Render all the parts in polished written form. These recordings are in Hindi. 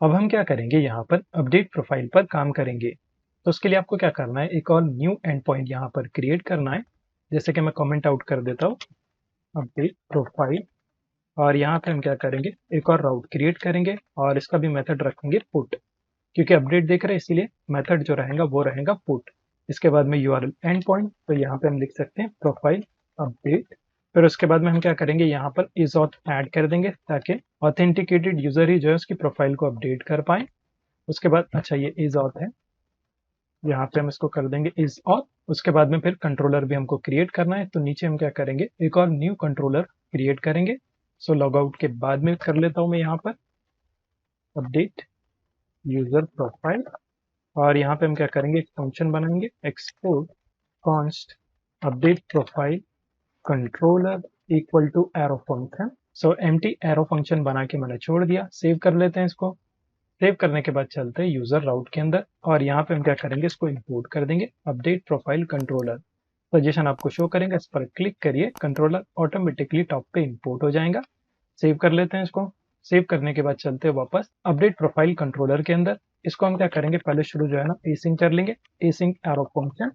अब हम क्या करेंगे, यहाँ पर अपडेट प्रोफाइल पर काम करेंगे। तो उसके लिए आपको क्या करना है, एक और न्यू एंड पॉइंट यहाँ पर क्रिएट करना है। जैसे कि मैं कमेंट आउट कर देता हूँ अपडेट प्रोफाइल, और यहाँ पे हम क्या करेंगे, एक और राउट क्रिएट करेंगे और इसका भी मेथड रखेंगे पुट, क्योंकि अपडेट देख रहे हैं इसीलिए मेथड जो रहेगा वो रहेगा पुट। इसके बाद में यूआरएल एंड पॉइंट, तो यहाँ पे हम लिख सकते हैं प्रोफाइल अपडेट। फिर उसके बाद में हम क्या करेंगे, यहाँ पर इज ऑथ ऐड कर देंगे ताकि ऑथेंटिकेटेड यूजर ही जो है उसकी प्रोफाइल को अपडेट कर पाए। उसके बाद अच्छा ये इज ऑथ है, यहाँ पे हम इसको कर देंगे इज ऑथ। उसके बाद में फिर कंट्रोलर भी हमको क्रिएट करना है, तो नीचे हम क्या करेंगे, एक और न्यू कंट्रोलर क्रिएट करेंगे। सो लॉग आउट के बाद में कर लेता हूँ मैं यहाँ पर अपडेट यूजर प्रोफाइल, और यहाँ पे हम क्या करेंगे, एक फंक्शन बनाएंगे export const update profile controller equal to arrow function. So empty arrow function बना के मैंने छोड़ दिया। सेव कर लेते हैं इसको। सेव करने के बाद चलते हैं यूजर राउट के अंदर, और यहाँ पे हम क्या करेंगे, इसको इंपोर्ट कर देंगे अपडेट प्रोफाइल कंट्रोलर। सजेशन आपको शो करेंगे, इस पर क्लिक करिए, कंट्रोलर ऑटोमेटिकली टॉप पे इंपोर्ट हो जाएगा। सेव कर लेते हैं इसको। सेव करने के बाद चलते हैं वापस अपडेट प्रोफाइल कंट्रोलर के अंदर। इसको हम क्या करेंगे, पहले शुरू जो है ना एसिंक कर लेंगे, एसिंक एरो फंक्शन।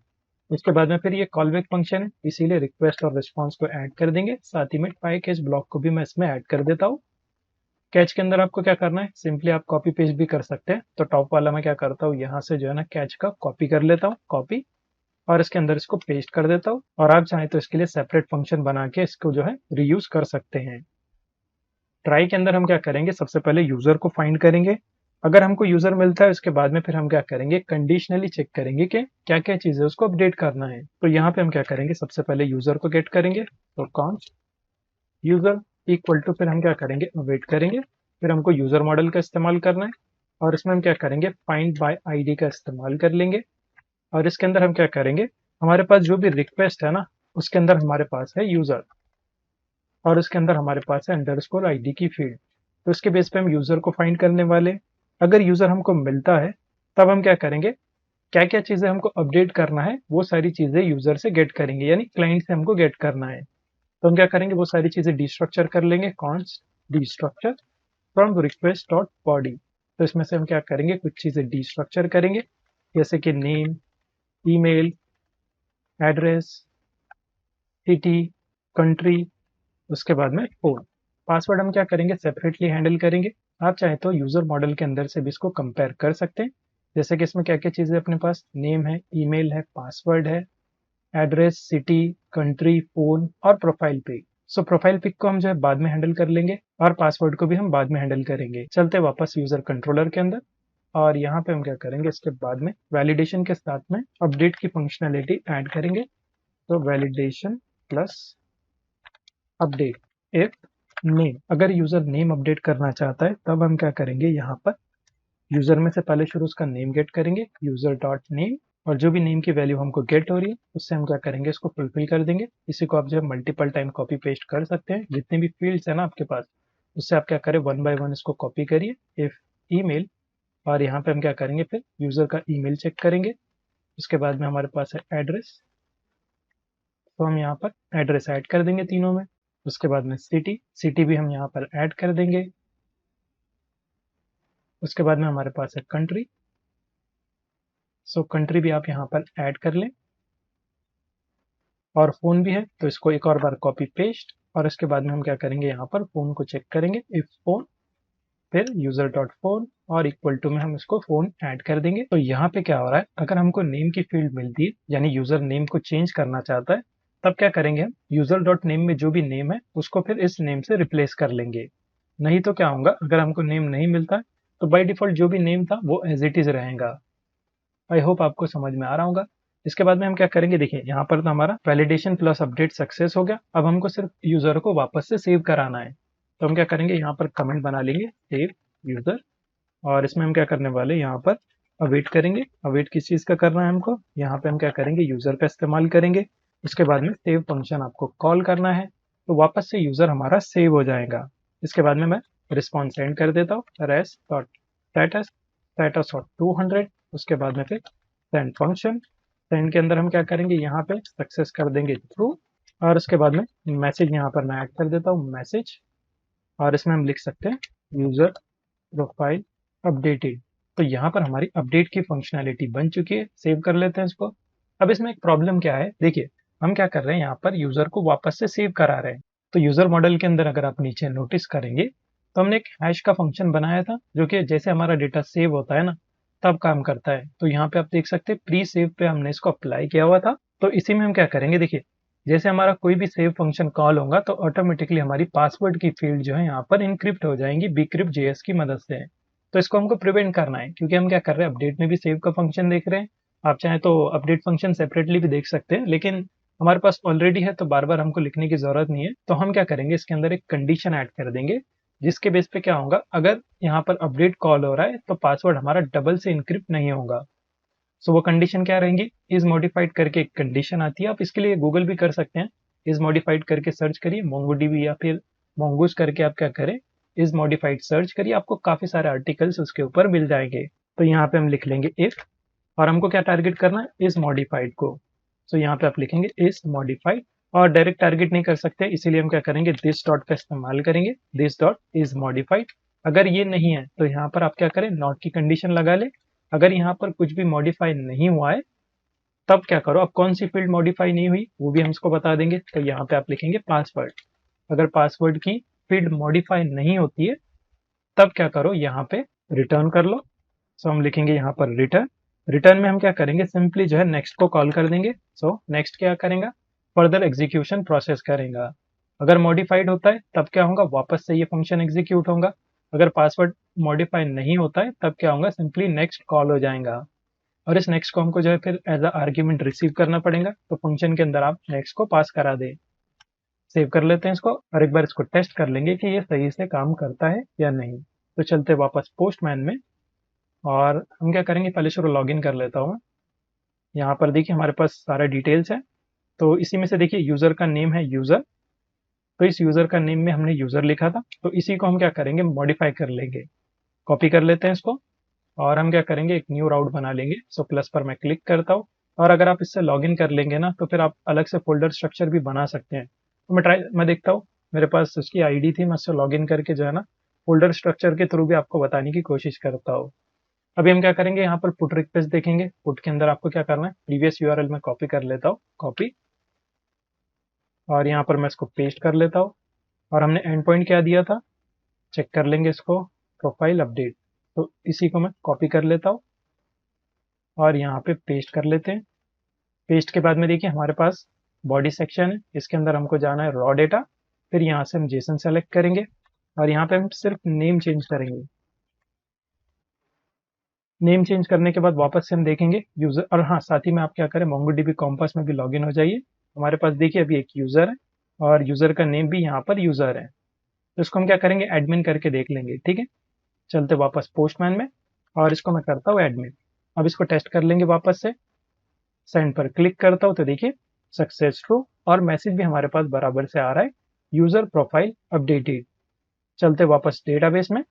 उसके बाद में फिर ये कॉलबैक फंक्शन है, इसीलिए रिक्वेस्ट और रिस्पॉन्स को ऐड कर देंगे। साथ ही में ट्राई कैच ब्लॉक को भी मैं इसमें ऐड कर देता हूँ। कैच के अंदर आपको क्या करना है, सिंपली आप कॉपी पेस्ट भी कर सकते हैं। तो टॉप वाला मैं क्या करता हूँ, यहाँ से जो है ना कैच का कॉपी कर लेता हूँ, कॉपी, और इसके अंदर इसको पेस्ट कर देता हूँ। और आप चाहें तो इसके लिए सेपरेट फंक्शन बना के इसको जो है रीयूज कर सकते हैं। ट्राई के अंदर हम क्या करेंगे, सबसे पहले यूजर को फाइंड करेंगे। अगर हमको यूजर मिलता है उसके बाद में फिर हम क्या करेंगे, कंडीशनली चेक करेंगे कि क्या क्या चीजें उसको अपडेट करना है। तो यहाँ पे हम क्या करेंगे, सबसे पहले यूजर को गेट करेंगे, तो कॉन्स्ट यूजर इक्वल टू, फिर हम क्या करेंगे, अवेट करेंगे। फिर हमको यूजर मॉडल का इस्तेमाल करना है, और इसमें हम क्या करेंगे, फाइंड बाय आईडी का इस्तेमाल कर लेंगे। और इसके अंदर हम क्या करेंगे, हमारे पास जो भी रिक्वेस्ट है ना उसके अंदर हमारे पास है यूजर, और उसके अंदर हमारे पास है अंडरस्कोर आईडी की फील्ड। तो इसके बेस पे हम यूजर को फाइंड करने वाले। अगर यूजर हमको मिलता है तब हम क्या करेंगे, क्या क्या चीजें हमको अपडेट करना है वो सारी चीजें यूजर से गेट करेंगे, यानी क्लाइंट से हमको गेट करना है। तो हम क्या करेंगे, वो सारी चीजें डिस्ट्रक्चर कर लेंगे, const डिस्ट्रक्चर from request dot body. तो इसमें से हम क्या करेंगे, कुछ चीजें डिस्ट्रक्चर करेंगे, जैसे कि name, email address, city, country, उसके बाद में फोन। पासवर्ड हम क्या करेंगे, सेपरेटली हैंडल करेंगे। आप चाहे तो यूजर मॉडल के अंदर से भी इसको कंपेयर कर सकते हैं, जैसे कि इसमें क्या क्या चीजें अपने पास, नेम है, ईमेल है, पासवर्ड है, एड्रेस, सिटी, कंट्री, फोन और प्रोफाइल पिक। सो प्रोफाइल पिक को हम जो है बाद में हैंडल कर लेंगे, और पासवर्ड को भी हम बाद में हैंडल करेंगे। चलते वापस यूजर कंट्रोलर के अंदर, और यहाँ पे हम क्या करेंगे, इसके बाद में वैलिडेशन के साथ में अपडेट की फंक्शनैलिटी ऐड करेंगे। तो validation plus update if name, अगर यूजर नेम अपडेट करना चाहता है तब हम क्या करेंगे, यहाँ पर यूजर में से पहले शुरू उसका नेम गेट करेंगे, यूजर डॉट नेम, और जो भी नेम की वैल्यू हमको गेट हो रही है उससे हम क्या करेंगे, इसको फुलफिल कर देंगे। इसी को आप जो है मल्टीपल टाइम कॉपी पेस्ट कर सकते हैं, जितने भी फील्ड्स है ना आपके पास, उससे आप क्या करें, वन बाय वन इसको कॉपी करिए। इफ ईमेल, और यहाँ पे हम क्या करेंगे, फिर यूजर का ईमेल चेक करेंगे। उसके बाद में हमारे पास है एड्रेस, तो हम यहाँ पर एड्रेस ऐड कर देंगे तीनों में। उसके बाद में सिटी, सिटी भी हम यहाँ पर ऐड कर देंगे। उसके बाद में हमारे पास है कंट्री, सो कंट्री भी आप यहाँ पर ऐड कर लें। और फोन भी है, तो इसको एक और बार कॉपी पेस्ट, और इसके बाद में हम क्या करेंगे, यहाँ पर फोन को चेक करेंगे, इफ फोन, फिर यूजर डॉट फोन, और इक्वल टू में हम इसको फोन ऐड कर देंगे। तो यहाँ पे क्या हो रहा है, अगर हमको नेम की फील्ड मिलती है, यानी यूजर नेम को चेंज करना चाहता है, तब क्या करेंगे, हम यूजर डॉट नेम में जो भी नेम है उसको फिर इस नेम से रिप्लेस कर लेंगे। नहीं तो क्या होगा, अगर हमको नेम नहीं मिलता है तो बाय डिफॉल्ट जो भी नेम था वो एज इट इज रहेगा। आई होप आपको समझ में आ रहा होगा। इसके बाद में हम क्या करेंगे, देखिए यहाँ पर तो हमारा वैलिडेशन प्लस अपडेट सक्सेस हो गया। अब हमको सिर्फ यूजर को वापस से सेव कराना है। तो हम क्या करेंगे, यहाँ पर कमेंट बना लेंगे सेव यूजर, और इसमें हम क्या करने वाले, यहाँ पर अवेट करेंगे। अवेट किस चीज़ का करना है हमको, यहाँ पे हम क्या करेंगे, यूजर का इस्तेमाल करेंगे। उसके बाद में सेव फंक्शन आपको कॉल करना है, तो वापस से यूजर हमारा सेव हो जाएगा। इसके बाद में मैं रिस्पॉन्स सेंड कर देता हूँ, res dot status, status of 200। उसके बाद में फिर सेंड फंक्शन, सेंड के अंदर हम क्या करेंगे, यहाँ पे सक्सेस कर देंगे थ्रू, और उसके बाद में मैसेज यहाँ पर मैं ऐड कर देता हूँ, मैसेज, और इसमें हम लिख सकते हैं यूजर प्रोफाइल अपडेटेड। तो यहाँ पर हमारी अपडेट की फंक्शनैलिटी बन चुकी है। सेव कर लेते हैं इसको। अब इसमें एक प्रॉब्लम क्या है, देखिए हम क्या कर रहे हैं, यहाँ पर यूजर को वापस से सेव करा रहे हैं। तो यूजर मॉडल के अंदर अगर आप नीचे नोटिस करेंगे तो हमने एक हैश का फंक्शन बनाया था, जो कि जैसे हमारा डेटा सेव होता है ना तब काम करता है। तो यहाँ पे आप देख सकते हैं प्री सेव पे हमने इसको अप्लाई किया हुआ था। तो इसी में हम क्या करेंगे, देखिए जैसे हमारा कोई भी सेव फंक्शन कॉल होगा तो ऑटोमेटिकली हमारी पासवर्ड की फील्ड जो है यहाँ पर इनक्रिप्ट हो जाएंगी bcrypt JS की मदद से। तो इसको हमको प्रिवेंट करना है, क्योंकि हम क्या कर रहे हैं, अपडेट में भी सेव का फंक्शन देख रहे हैं। आप चाहें तो अपडेट फंक्शन सेपरेटली भी देख सकते हैं, लेकिन हमारे पास ऑलरेडी है तो बार बार हमको लिखने की जरूरत नहीं है। तो हम क्या करेंगे, इसके अंदर एक कंडीशन ऐड कर देंगे, जिसके बेस पे क्या होगा, अगर यहाँ पर अपडेट कॉल हो रहा है तो पासवर्ड हमारा डबल से इनक्रिप्ट नहीं होगा। सो वो कंडीशन क्या रहेंगी, इज मॉडिफाइड करके एक कंडीशन आती है। आप इसके लिए गूगल भी कर सकते हैं, इज मॉडिफाइड करके सर्च करिए मोंगोडीबी या फिर मोंगूस करके आप क्या करें, इज मॉडिफाइड सर्च करिए, आपको काफी सारे आर्टिकल्स उसके ऊपर मिल जाएंगे। तो यहाँ पे हम लिख लेंगे इफ, और हमको क्या टारगेट करना है, इज मॉडिफाइड को। सो यहाँ पे आप लिखेंगे इज मॉडिफाइड, और डायरेक्ट टारगेट नहीं कर सकते, इसीलिए हम क्या करेंगे, दिस डॉट का इस्तेमाल करेंगे, दिस डॉट इज मॉडिफाइड। अगर ये नहीं है तो यहाँ पर आप क्या करें, नॉट की कंडीशन लगा ले। अगर यहाँ पर कुछ भी मॉडिफाई नहीं हुआ है तब क्या करो, अब कौन सी फील्ड मॉडिफाई नहीं हुई वो भी हम इसको बता देंगे। तो यहाँ पे आप लिखेंगे पासवर्ड। अगर पासवर्ड की फील्ड मॉडिफाई नहीं होती है तब क्या करो, यहाँ पे रिटर्न कर लो। सो हम लिखेंगे यहाँ पर रिटर्न। रिटर्न में हम क्या करेंगे, सिंपली जो है नेक्स्ट को कॉल कर देंगे। सो नेक्स्ट क्या करेगा, फर्दर एग्जीक्यूशन प्रोसेस करेगा। अगर मॉडिफाइड होता है तब क्या होगा, वापस से ये फंक्शन एग्जीक्यूट होगा। अगर पासवर्ड मॉडिफाई नहीं होता है तब क्या होगा, सिंपली नेक्स्ट कॉल हो जाएगा। और इस नेक्स्ट को हमको जो है फिर एज अ आर्ग्यूमेंट रिसीव करना पड़ेगा। तो फंक्शन के अंदर आप नेक्स्ट को पास करा दें। सेव कर लेते हैं इसको, और एक बार इसको टेस्ट कर लेंगे कि ये सही से काम करता है या नहीं। तो चलते वापस पोस्टमैन में, और हम क्या करेंगे, पहले शुरू लॉग इन कर लेता हूँ मैं। यहाँ पर देखिए हमारे पास सारा डिटेल्स है। तो इसी में से देखिए यूज़र का नेम है यूज़र। तो इस यूज़र का नेम में हमने यूज़र लिखा था, तो इसी को हम क्या करेंगे, मॉडिफाई कर लेंगे। कॉपी कर लेते हैं इसको, और हम क्या करेंगे, एक न्यू राउट बना लेंगे। सो प्लस पर मैं क्लिक करता हूँ, और अगर आप इससे लॉगिन कर लेंगे ना तो फिर आप अलग से फोल्डर स्ट्रक्चर भी बना सकते हैं। तो मैं देखता हूँ, मेरे पास उसकी आईडी थी, मैं उससे लॉगिन करके जो है ना फोल्डर स्ट्रक्चर के थ्रू भी आपको बताने की कोशिश करता हूँ। अभी हम क्या करेंगे, यहाँ पर पुट रिक्वेस्ट देखेंगे। पुट के अंदर आपको क्या करना है, प्रीवियस यूआरएल में कॉपी कर लेता हूँ, कॉपी, और यहाँ पर मैं इसको पेस्ट कर लेता हूँ। और हमने एंड पॉइंट क्या दिया था, चेक कर लेंगे इसको, प्रोफाइल अपडेट। तो इसी को मैं कॉपी कर लेता हूँ और यहाँ पे पेस्ट कर लेते हैं। पेस्ट के बाद में देखिए हमारे पास बॉडी सेक्शन है, इसके अंदर हमको जाना है रॉ डेटा। फिर यहाँ से हम जेसन सेलेक्ट करेंगे, और यहाँ पे हम सिर्फ नेम चेंज करेंगे। नेम चेंज करने के बाद वापस से हम देखेंगे यूजर, और हाँ साथ ही में आप क्या करें, मोंगोडीबी कॉम्पास में भी लॉगिन हो जाइए। हमारे पास देखिए अभी एक यूजर है, और यूजर का नेम भी यहाँ पर यूजर है। तो इसको हम क्या करेंगे, एडमिन करके देख लेंगे, ठीक है। चलते वापस पोस्टमैन में, और इसको मैं करता हूँ एडमिन। अब इसको टेस्ट कर लेंगे वापस से, सेंड पर क्लिक करता हूँ तो देखिए सक्सेस ट्रू, और मैसेज भी हमारे पास बराबर से आ रहा है, यूजर प्रोफाइल अपडेटेड। चलते वापस डेटाबेस में,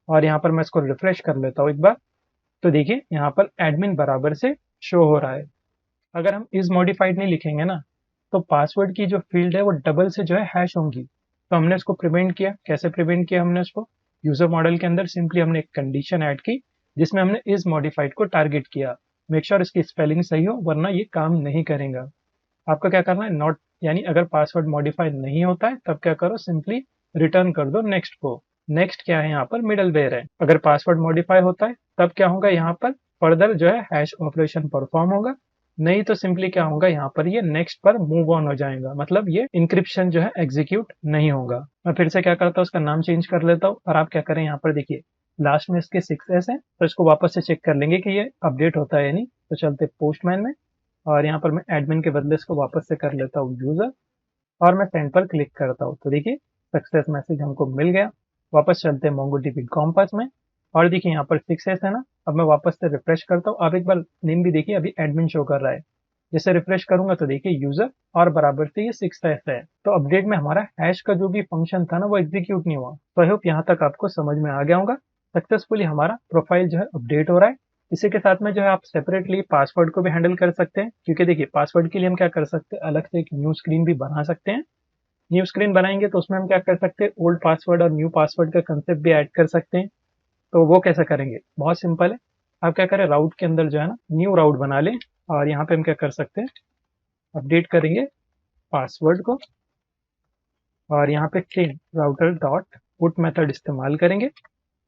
और यहाँ पर मैं इसको रिफ्रेश कर लेता हूँ एक बार। तो देखिए यहाँ पर एडमिन बराबर से शो हो रहा है। अगर हम इज मॉडिफाइड नहीं लिखेंगे ना तो पासवर्ड की जो फील्ड है वो डबल से जो है हैश होंगी। तो हमने इसको प्रिवेंट किया, कैसे प्रिवेंट किया हमने इसको, यूजर मॉडल के अंदर सिंपली हमने एक कंडीशन ऐड की, जिसमें हमने इज मॉडिफाइड को टारगेट किया। मेक श्योर इसकी स्पेलिंग सही हो, वरना ये काम नहीं करेगा। आपका क्या करना है, नॉट, यानी अगर पासवर्ड मॉडिफाई नहीं होता है तब क्या करो, सिंपली रिटर्न कर दो नेक्स्ट को। नेक्स्ट क्या है, यहाँ पर मिडल वेयर है। अगर पासवर्ड मॉडिफाई होता है तब क्या होगा, यहाँ पर फर्दर जो है हैश ऑपरेशन परफॉर्म होगा। नहीं तो सिंपली क्या होगा, यहाँ पर ये नेक्स्ट पर मूव ऑन हो जाएगा, मतलब ये इंक्रिप्शन जो है एग्जीक्यूट नहीं होगा। मैं फिर से क्या करता हूँ, उसका नाम चेंज कर लेता हूँ, और आप क्या करें, यहाँ पर देखिए लास्ट में इसके 6s है, तो इसको वापस से चेक कर लेंगे कि ये अपडेट होता है या नहीं। तो चलते पोस्टमैन में, और यहाँ पर मैं एडमिन के बदले इसको वापस से कर लेता हूँ यूजर, और मैं सेंड पर क्लिक करता हूँ। तो देखिए सक्सेस मैसेज हमको मिल गया। वापस चलते हैं मोंगोडीबी कॉम्पास में, और देखिए यहाँ पर 6s है ना। अब मैं वापस से रिफ्रेश करता हूँ, आप एक बार नेम भी देखिए, अभी एडमिन शो कर रहा है। जैसे रिफ्रेश करूंगा तो देखिए यूजर, और बराबर से ये 6s है। तो अपडेट में हमारा हैश का जो भी फंक्शन था ना वो एग्जीक्यूट नहीं हुआ। तो आई होप यहाँ तक आपको समझ में आ गया होगा। सक्सेसफुली हमारा प्रोफाइल जो है अपडेट हो रहा है। इसी के साथ में जो है आप सेपरेटली पासवर्ड को भी हैंडल कर सकते हैं, क्योंकि देखिए पासवर्ड के लिए हम क्या कर सकते हैं, अलग से एक न्यू स्क्रीन भी बना सकते हैं। न्यू स्क्रीन बनाएंगे तो उसमें हम क्या कर सकते हैं, ओल्ड पासवर्ड और न्यू पासवर्ड का कंसेप्ट भी ऐड कर सकते हैं। तो वो कैसे करेंगे? बहुत सिंपल है। आप क्या करें, राउट के अंदर जो है ना न्यू राउट बना लें, और यहाँ पे हम क्या कर सकते हैं, अपडेट करेंगे पासवर्ड को, और यहाँ पे change router dot put method इस्तेमाल करेंगे,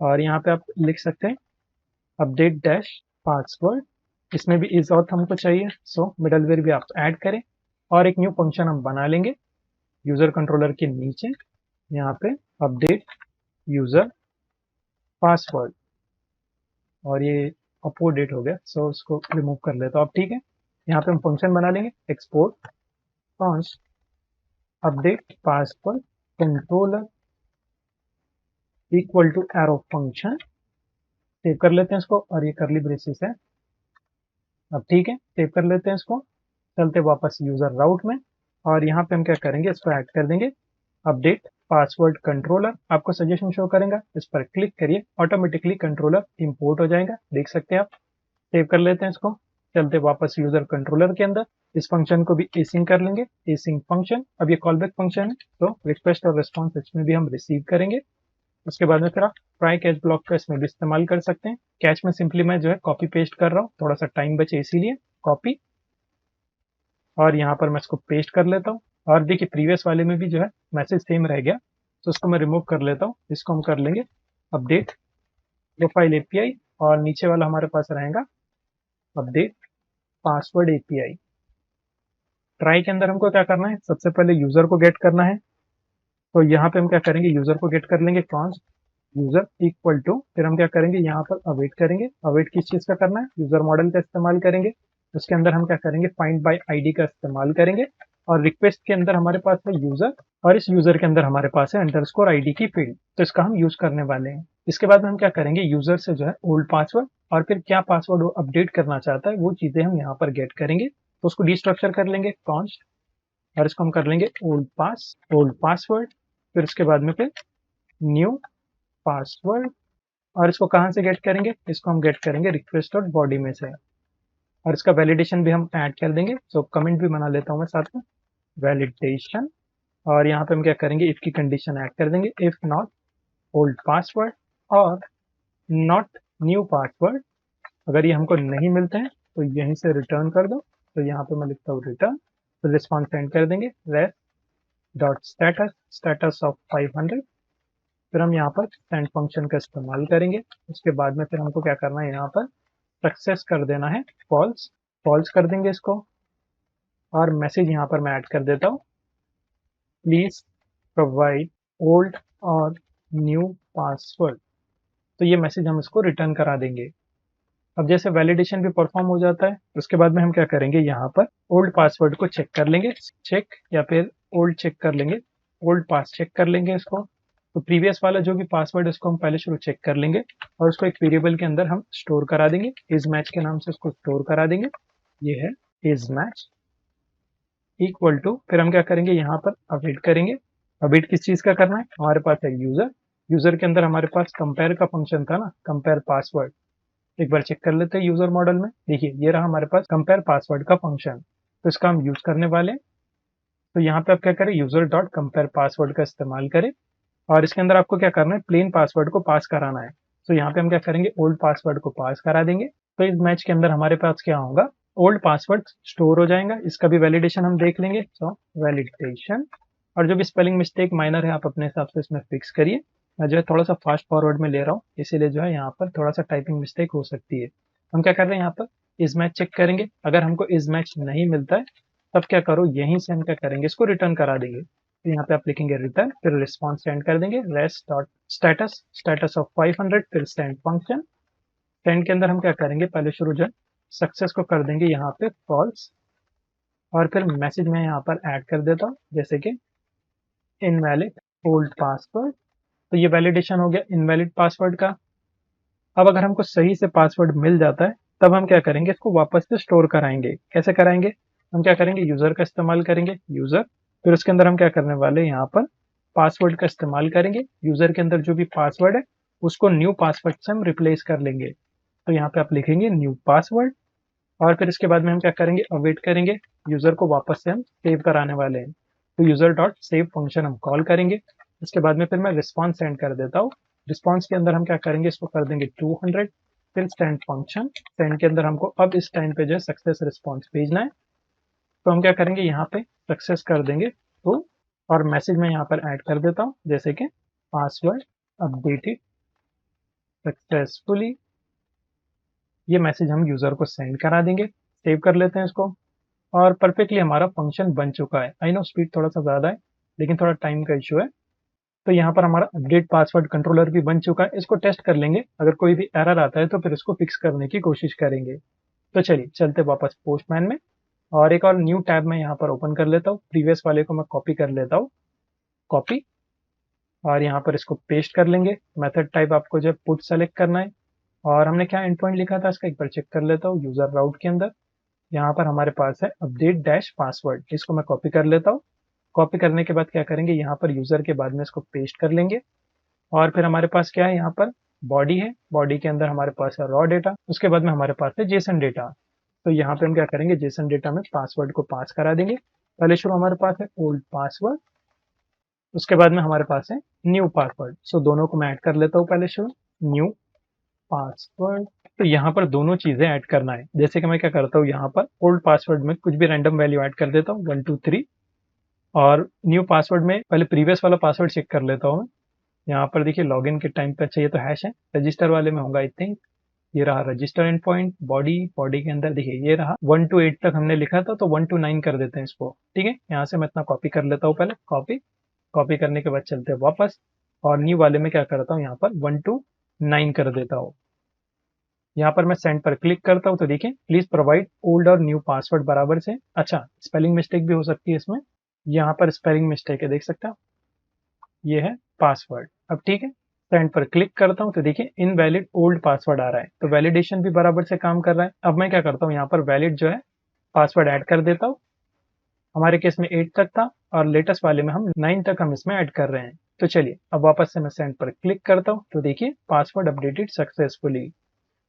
और यहाँ पे आप लिख सकते हैं अपडेट डैश पासवर्ड। इसमें भी इज ऑथ हमको चाहिए, सो मिडलवेयर भी आप ऐड करें, और एक न्यू फंक्शन हम बना लेंगे यूजर कंट्रोलर के नीचे, यहाँ पे अपडेट यूजर पासवर्ड, और ये अपडेट हो गया, सो उसको रिमूव कर लेता हूँ अब। ठीक है, यहाँ पे हम फंक्शन बना लेंगे export const update password controller equal to arrow function. Save कर लेते हैं इसको, और ये करली ब्रेसेस है अब। ठीक है, सेव कर लेते हैं इसको, चलते वापस यूजर राउट में, और यहाँ पे हम क्या करेंगे, इसको ऐड कर देंगे अपडेट पासवर्ड कंट्रोलर। आपको सजेशन शो करेगा, इस पर क्लिक करिए, ऑटोमेटिकली कंट्रोलर इंपोर्ट हो जाएगा, देख सकते हैं आप। सेव कर लेते हैं इसको, चलते वापस यूजर कंट्रोलर के अंदर, इस फंक्शन को भी एसिंग कर लेंगे, एसिंग फंक्शन। अब ये कॉलबैक फंक्शन है, तो रिक्वेस्ट और रिस्पॉन्स इसमें भी हम रिसीव करेंगे। उसके बाद में फिर आप ट्राई कैच ब्लॉक का इसमें भी इस्तेमाल कर सकते हैं। कैच में सिंपली मैं जो है कॉपी पेस्ट कर रहा हूँ, थोड़ा सा टाइम बचे इसीलिए कॉपी, और यहाँ पर मैं इसको पेस्ट कर लेता हूँ। और देखिए प्रीवियस वाले में भी जो है मैसेज सेम रह गया, तो उसको मैं रिमूव कर लेता हूँ। इसको हम कर लेंगे अपडेट प्रोफाइल एपीआई, और नीचे वाला हमारे पास रहेगा अपडेट पासवर्ड एपीआई। ट्राई के अंदर हमको क्या करना है, सबसे पहले यूजर को गेट करना है, तो यहाँ पे हम क्या करेंगे, यूजर को गेट कर लेंगे कॉन्स्ट यूजर इक्वल टू, फिर हम क्या करेंगे यहाँ पर अवेट करेंगे। अवेट किस चीज का करना है, यूजर मॉडल का इस्तेमाल करेंगे। उसके अंदर हम क्या करेंगे, फाइंड बाय आईडी का इस्तेमाल करेंगे, और रिक्वेस्ट के अंदर हमारे पास है यूजर, और इस यूजर के अंदर हमारे पास है अंडरस्कोर आईडी की फील्ड, तो इसका हम यूज करने वाले हैं। इसके बाद में हम क्या करेंगे, यूजर से जो है ओल्ड पासवर्ड, और फिर क्या पासवर्ड वो अपडेट करना चाहता है वो चीजें हम यहाँ पर गेट करेंगे। तो उसको डिस्ट्रक्चर कर लेंगे कॉन्स्ट, और इसको हम कर लेंगे ओल्ड पासवर्ड, फिर उसके बाद में फिर न्यू पासवर्ड, और इसको कहाँ से गेट करेंगे, इसको हम गेट करेंगे रिक्वेस्ट डॉट बॉडी में से, और इसका वैलिडेशन भी हम ऐड कर देंगे। सो कमेंट भी बना लेता हूँ मैं साथ में, वैलिडेशन, और यहाँ पे हम क्या करेंगे, इफ की कंडीशन ऐड कर देंगे, इफ नॉट ओल्ड पासवर्ड और नॉट न्यू पासवर्ड। अगर ये हमको नहीं मिलते हैं तो यहीं से रिटर्न कर दो, तो यहाँ पे मैं लिखता हूँ रिटर्न, तो रिस्पॉन्स सेंड कर देंगे rest dot status status of 500। फिर हम यहाँ पर सेंड फंक्शन का इस्तेमाल करेंगे। उसके बाद में फिर हमको क्या करना है, यहाँ पर सक्सेस कर देना है फॉल्स, फॉल्स कर देंगे इसको, और मैसेज यहाँ पर मैं ऐड कर देता हूँ, प्लीज प्रोवाइड ओल्ड और न्यू पासवर्ड। तो ये मैसेज हम इसको रिटर्न करा देंगे। अब जैसे वैलिडेशन भी परफॉर्म हो जाता है, उसके बाद में हम क्या करेंगे, यहाँ पर ओल्ड पासवर्ड को चेक कर लेंगे, चेक या फिर ओल्ड चेक कर लेंगे, ओल्ड पास चेक कर लेंगे इसको। तो प्रीवियस वाला जो भी पासवर्ड है इसको हम पहले शुरू चेक कर लेंगे, और उसको एक वेरिएबल के अंदर हम स्टोर करा देंगे, इज मैच के नाम से उसको स्टोर करा देंगे। ये है इज मैच इक्वल टू, फिर हम क्या करेंगे, यहाँ पर अवेट करेंगे। अवेट किस चीज का करना है, हमारे पास है यूजर, यूजर के अंदर हमारे पास कंपेयर का फंक्शन था ना, कंपेयर पासवर्ड। एक बार चेक कर लेते हैं यूजर मॉडल में, देखिए ये रहा हमारे पास कंपेयर पासवर्ड का फंक्शन, तो इसका हम यूज करने वाले हैं। तो यहाँ पे आप क्या करें, यूजर डॉट कंपेयर पासवर्ड का इस्तेमाल करें, और इसके अंदर आपको क्या करना है, प्लेन पासवर्ड को पास कराना है। तो यहाँ पे हम क्या करेंगे, ओल्ड पासवर्ड को पास करा देंगे। तो इस मैच के अंदर हमारे पास क्या होगा, ओल्ड पासवर्ड स्टोर हो जाएगा। इसका भी वैलिडेशन हम देख लेंगे, सो वैलिडेशन, और जो भी स्पेलिंग मिस्टेक माइनर है आप अपने हिसाब से इसमें फिक्स करिए। मैं जो है थोड़ा सा फास्ट फॉरवर्ड में ले रहा हूँ, इसीलिए जो है यहाँ पर थोड़ा सा टाइपिंग मिस्टेक हो सकती है। हम क्या कर रहे हैं, यहाँ पर इस मैच चेक करेंगे, अगर हमको इस मैच नहीं मिलता है तब क्या करो, यहीं से हम क्या करेंगे, इसको रिटर्न करा देंगे। तो यहाँ पे आप लिखेंगे रिटर्न, फिर रिस्पॉन्स सेंड कर देंगे rest dot status status of 500, फिर सेंड फंक्शन। सेंड के अंदर हम क्या करेंगे, पहले शुरू जो सक्सेस को कर देंगे यहाँ पे फॉल्स, और फिर मैसेज में यहाँ पर ऐड कर देता हूँ जैसे कि इनवैलिड ओल्ड पासवर्ड। तो ये वैलिडेशन हो गया इनवैलिड पासवर्ड का। अब अगर हमको सही से पासवर्ड मिल जाता है तब हम क्या करेंगे, इसको वापस से स्टोर कराएंगे। कैसे कराएंगे, हम क्या करेंगे, यूजर का इस्तेमाल करेंगे, यूजर, फिर उसके अंदर हम क्या करने वाले हैं, यहाँ पर पासवर्ड का इस्तेमाल करेंगे। यूजर के अंदर जो भी पासवर्ड है उसको न्यू पासवर्ड से हम रिप्लेस कर लेंगे। तो यहाँ पे आप लिखेंगे न्यू पासवर्ड, और फिर इसके बाद में हम क्या करेंगे, अवेट करेंगे, यूजर को वापस से हम सेव कराने वाले हैं। तो यूजर डॉट सेव फंक्शन हम कॉल करेंगे। इसके बाद में फिर मैं रिस्पॉन्स सेंड कर देता हूँ रिस्पॉन्स के अंदर हम क्या करेंगे, इसको कर देंगे 200, फिर सेंड फंक्शन, सेंड के अंदर हमको अब इस टाइम पे जो है सक्सेस रिस्पॉन्स भेजना है, तो हम क्या करेंगे यहाँ पे सक्सेस कर देंगे तो, और मैसेज में यहाँ पर ऐड कर देता हूँ जैसे कि पासवर्ड अपडेटेड सक्सेसफुली, ये मैसेज हम यूजर को सेंड करा देंगे। सेव कर लेते हैं इसको, और परफेक्टली हमारा फंक्शन बन चुका है। आई नो स्पीड थोड़ा सा ज़्यादा है, लेकिन थोड़ा टाइम का इशू है। तो यहाँ पर हमारा अपडेट पासवर्ड कंट्रोलर भी बन चुका है। इसको टेस्ट कर लेंगे, अगर कोई भी एरर आता है तो फिर इसको फिक्स करने की कोशिश करेंगे। तो चलिए चलते वापस पोस्टमैन में, और एक और न्यू टैब मैं यहाँ पर ओपन कर लेता हूँ। प्रीवियस वाले को मैं कॉपी कर लेता हूँ, कॉपी, और यहाँ पर इसको पेस्ट कर लेंगे। मेथड टाइप आपको जो पुट सेलेक्ट करना है, और हमने क्या एंड पॉइंट लिखा था इसका एक बार चेक कर लेता हूँ। यूजर राउट के अंदर यहाँ पर हमारे पास है अपडेट डैश पासवर्ड, इसको मैं कॉपी कर लेता हूँ। कॉपी करने के बाद क्या करेंगे, यहाँ पर यूजर के बाद में इसको पेस्ट कर लेंगे, और फिर हमारे पास क्या है, यहाँ पर बॉडी है, बॉडी के अंदर हमारे पास है रॉ डेटा, उसके बाद में हमारे पास है जेसन डेटा। तो यहाँ पे हम क्या करेंगे, जेसन डेटा में पासवर्ड को पास करा देंगे। पहले शुरू हमारे पास है ओल्ड पासवर्ड, उसके बाद में हमारे पास है न्यू पासवर्ड। सो दोनों को मैं ऐड कर लेता हूँ पहले शुरू, न्यू पासवर्ड। तो यहाँ पर दोनों चीजें ऐड करना है। जैसे कि मैं क्या करता हूँ, यहाँ पर ओल्ड पासवर्ड में कुछ भी रैंडम वैल्यू ऐड कर देता हूँ 1 2 3, और न्यू पासवर्ड में पहले प्रीवियस वाला पासवर्ड चेक कर लेता हूँ मैं। यहाँ पर देखिए लॉगिन के टाइम पे, अच्छा ये तो हैश है, रजिस्टर वाले में होगा आई थिंक। ये रहा register and point, body, body के अंदर देखिए ये रहा 1 to 8 तक हमने लिखा था, तो 1 to 9 कर देते हैं इसको। ठीक है, यहाँ से मैं इतना कॉपी कर लेता हूँ पहले, कॉपी, कॉपी करने के बाद चलते हैं वापस, और न्यू वाले में क्या करता हूँ, यहाँ पर 1 to 9 कर देता हूँ। यहाँ पर मैं सेंड पर क्लिक करता हूँ, तो देखिए प्लीज प्रोवाइड ओल्ड और न्यू पासवर्ड बराबर से। अच्छा, स्पेलिंग मिस्टेक भी हो सकती है इसमें, यहाँ पर स्पेलिंग मिस्टेक है, देख सकते हो, ये है पासवर्ड। अब ठीक है, सेंड पर क्लिक करता हूँ, तो देखिए इनवैलिड ओल्ड पासवर्ड आ रहा है, तो वैलिडेशन भी बराबर से काम कर रहा है। अब मैं क्या करता हूँ, यहाँ पर वैलिड जो है पासवर्ड ऐड कर देता हूँ। हमारे केस में 8 तक था, और लेटेस्ट वाले में हम 9 तक हम इसमें ऐड कर रहे हैं। तो चलिए अब वापस से मैं सेंड पर क्लिक करता हूँ, तो देखिए पासवर्ड अपडेटेड सक्सेसफुली।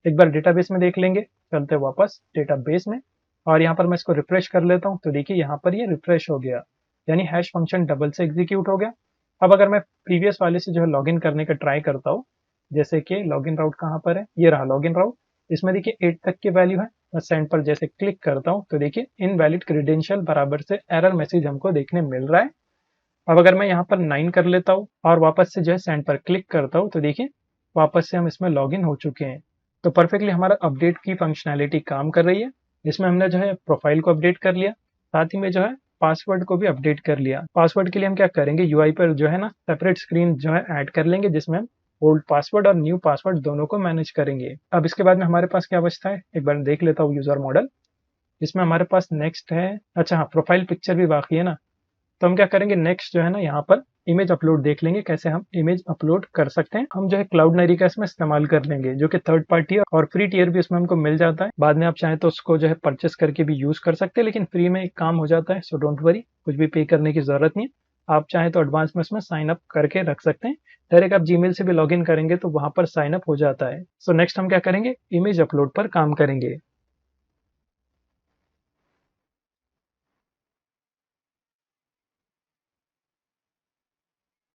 एक बार डेटाबेस में देख लेंगे, चलते वापस डेटाबेस में, और यहाँ पर मैं इसको रिफ्रेश कर लेता हूँ, तो देखिए यहाँ पर ये रिफ्रेश हो गया, यानी हैश फंक्शन डबल से एग्जीक्यूट हो गया। अब अगर मैं प्रीवियस वाले से जो है लॉगिन करने का ट्राई करता हूँ, जैसे कि लॉगिन राउट कहाँ पर है, ये रहा लॉगिन राउट, इसमें देखिए 8 तक की वैल्यू है। मैं सेंड पर जैसे क्लिक करता हूँ, तो देखिए इनवैलिड क्रेडेंशियल बराबर से एरर मैसेज हमको देखने मिल रहा है। अब अगर मैं यहाँ पर 9 कर लेता हूँ और वापस से जो है सेंड पर क्लिक करता हूँ, तो देखिए वापस से हम इसमें लॉगिन हो चुके हैं। तो परफेक्टली हमारा अपडेट की फंक्शनैलिटी काम कर रही है। इसमें हमने जो है प्रोफाइल को अपडेट कर लिया, साथ ही में जो है पासवर्ड को भी अपडेट कर लिया। पासवर्ड के लिए हम क्या करेंगे, यूआई पर जो है ना सेपरेट स्क्रीन जो है ऐड कर लेंगे, जिसमें हम ओल्ड पासवर्ड और न्यू पासवर्ड दोनों को मैनेज करेंगे। अब इसके बाद में हमारे पास क्या बचता है, एक बार देख लेता हूँ यूजर मॉडल, जिसमें हमारे पास नेक्स्ट है, अच्छा हाँ प्रोफाइल पिक्चर भी बाकी है ना। तो हम क्या करेंगे, नेक्स्ट जो है ना यहाँ पर इमेज अपलोड देख लेंगे, कैसे हम इमेज अपलोड कर सकते हैं। हम जो है क्लाउडनेरी का इसमें इस्तेमाल कर लेंगे, जो कि थर्ड पार्टी है, और फ्री टियर भी इसमें हमको मिल जाता है। बाद में आप चाहें तो उसको जो है परचेस करके भी यूज कर सकते हैं, लेकिन फ्री में एक काम हो जाता है, सो डोंट वरी, कुछ भी पे करने की जरूरत नहीं है। आप चाहें तो एडवांस में इसमें साइन अप करके रख सकते हैं। डायरेक्ट आप जीमेल से भी लॉग इन करेंगे तो वहां पर साइन अप हो जाता है। सो नेक्स्ट हम क्या करेंगे, इमेज अपलोड पर काम करेंगे।